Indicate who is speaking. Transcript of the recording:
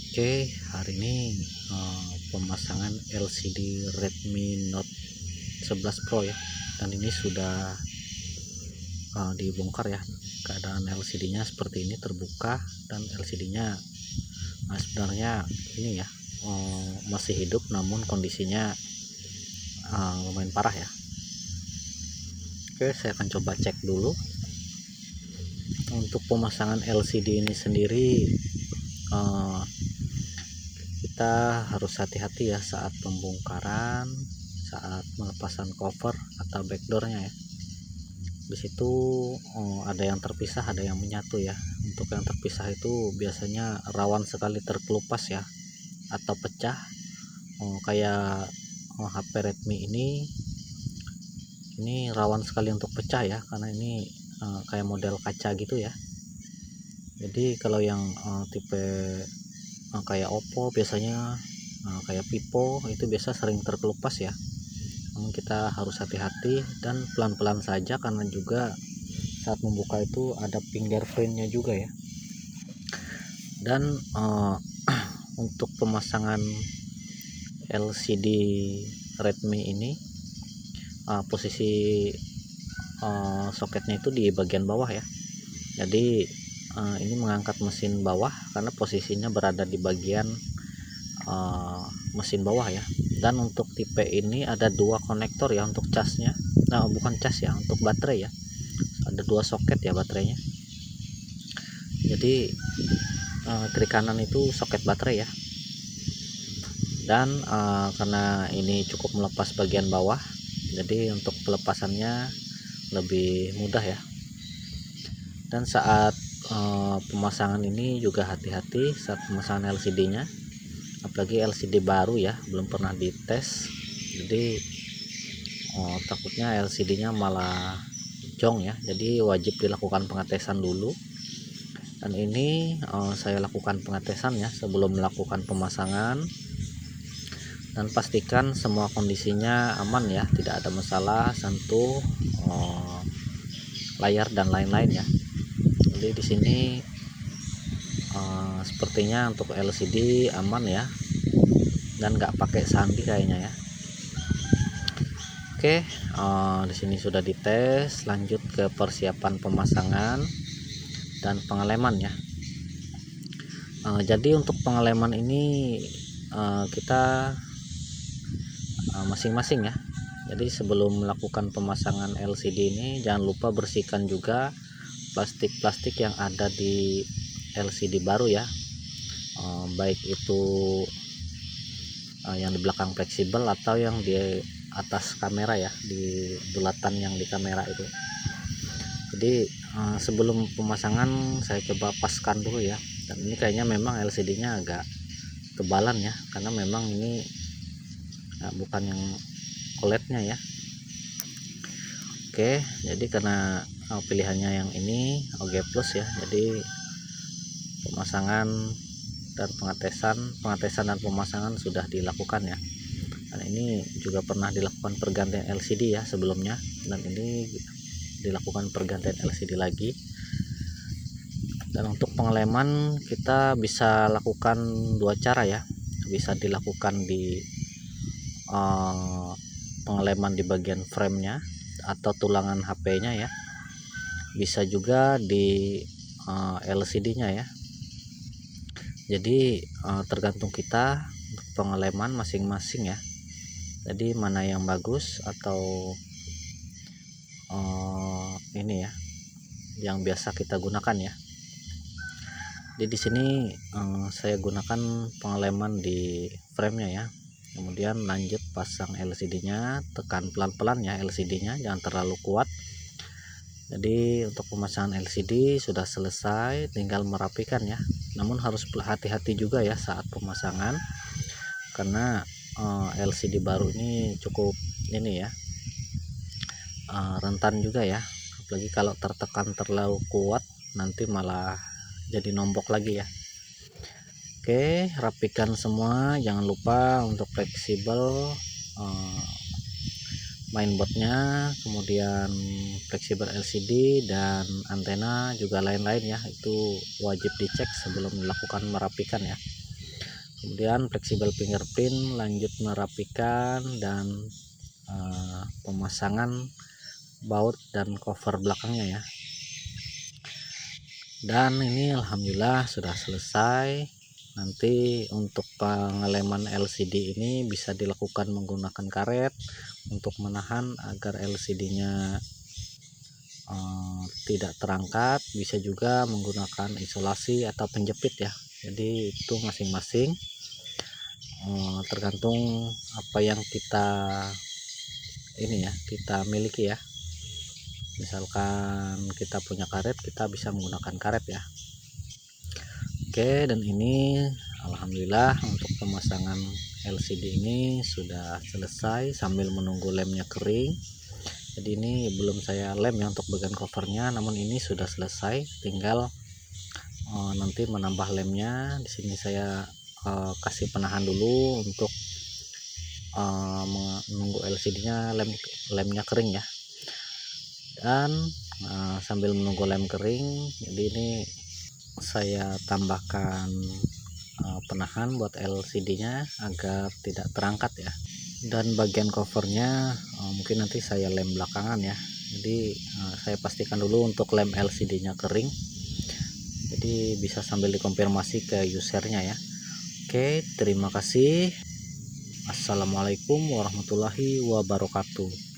Speaker 1: Oke, hari ini pemasangan LCD Redmi Note 11 Pro ya, dan ini sudah dibongkar ya. Keadaan LCD-nya seperti ini, terbuka, dan LCD-nya sebenarnya ini ya masih hidup, namun kondisinya lumayan parah ya. Oke, saya akan coba cek dulu. Untuk pemasangan LCD ini sendiri, kita harus hati-hati ya saat pembongkaran, saat melepasan cover atau backdoornya ya. Di situ ada yang terpisah, ada yang menyatu ya. Untuk yang terpisah itu biasanya rawan sekali terkelupas ya, atau pecah. Kayak HP Redmi ini rawan sekali untuk pecah ya, karena ini kayak model kaca gitu ya. Jadi kalau yang tipe kayak Oppo biasanya, kayak Vivo itu biasa sering terkelupas ya. Namun kita harus hati-hati dan pelan-pelan saja, karena juga saat membuka itu ada fingerprintnya juga ya. Dan untuk pemasangan LCD Redmi ini, posisi soketnya itu di bagian bawah ya. Jadi ini mengangkat mesin bawah karena posisinya berada di bagian mesin bawah ya. Dan untuk tipe ini ada dua konektor ya untuk casnya. Nah, bukan cas ya, untuk baterai ya. Ada dua soket ya baterainya. Jadi kiri kanan itu soket baterai ya. Dan karena ini cukup melepas bagian bawah, jadi untuk pelepasannya lebih mudah ya. Dan saat pemasangan ini juga hati-hati saat pemasangan LCD-nya, apalagi LCD baru ya, belum pernah dites. Jadi takutnya LCD-nya malah jong ya. Jadi wajib dilakukan pengetesan dulu. Dan ini saya lakukan pengetesan ya sebelum melakukan pemasangan, dan pastikan semua kondisinya aman ya, tidak ada masalah sentuh layar dan lain-lain ya. Jadi di sini sepertinya untuk LCD aman ya, dan nggak pakai sandi kayaknya ya. Oke, di sini sudah dites. Lanjut ke persiapan pemasangan dan pengeleman ya. Jadi untuk pengeleman ini kita masing-masing ya. Jadi sebelum melakukan pemasangan LCD ini, jangan lupa bersihkan juga plastik-plastik yang ada di LCD baru ya, baik itu yang di belakang fleksibel atau yang di atas kamera ya, di bulatan yang di kamera itu. Jadi sebelum pemasangan saya coba paskan dulu ya. Dan ini kayaknya memang LCD-nya agak tebalan ya, karena memang ini bukan yang OLED-nya ya. Oke, jadi karena pilihannya yang ini OG Plus ya, jadi pemasangan dan pengetesan dan pemasangan sudah dilakukan ya. Dan ini juga pernah dilakukan pergantian LCD ya sebelumnya, dan ini dilakukan pergantian LCD lagi. Dan untuk pengeleman kita bisa lakukan dua cara ya. Bisa dilakukan di pengeleman di bagian framenya atau tulangan HP-nya ya. Bisa juga di LCD-nya ya. Jadi tergantung kita untuk pengeleman masing-masing ya. Jadi mana yang bagus atau ini ya yang biasa kita gunakan ya. Jadi di sini saya gunakan pengeleman di frame-nya ya. Kemudian lanjut pasang LCD-nya, tekan pelan-pelan ya LCD-nya, jangan terlalu kuat. Jadi untuk pemasangan LCD sudah selesai, tinggal merapikan ya. Namun harus hati-hati juga ya saat pemasangan, karena LCD baru ini cukup ini ya, rentan juga ya. Apalagi kalau tertekan terlalu kuat, nanti malah jadi nombok lagi ya. Oke, rapikan semua, jangan lupa untuk fleksibel mainboardnya, kemudian fleksibel LCD dan antena juga lain-lain ya, itu wajib dicek sebelum melakukan merapikan ya. Kemudian fleksibel fingerprint, lanjut merapikan dan pemasangan baut dan cover belakangnya ya. Dan ini alhamdulillah sudah selesai. Nanti untuk pengeleman LCD ini bisa dilakukan menggunakan karet untuk menahan agar LCD-nya tidak terangkat. Bisa juga menggunakan isolasi atau penjepit ya. Jadi itu masing-masing tergantung apa yang kita miliki ya. Misalkan kita punya karet, kita bisa menggunakan karet ya. Oke, dan ini alhamdulillah untuk pemasangan LCD ini sudah selesai sambil menunggu lemnya kering. Jadi ini belum saya lem ya untuk bagian covernya, namun ini sudah selesai, tinggal nanti menambah lemnya. Di sini saya kasih penahan dulu untuk menunggu LCD-nya lemnya kering ya. Dan sambil menunggu lem kering, jadi ini saya tambahkan penahan buat LCD-nya agar tidak terangkat ya. Dan bagian covernya mungkin nanti saya lem belakangan ya. Jadi saya pastikan dulu untuk lem LCD-nya kering. Jadi bisa sambil dikonfirmasi ke usernya ya. Oke, terima kasih. Assalamualaikum warahmatullahi wabarakatuh.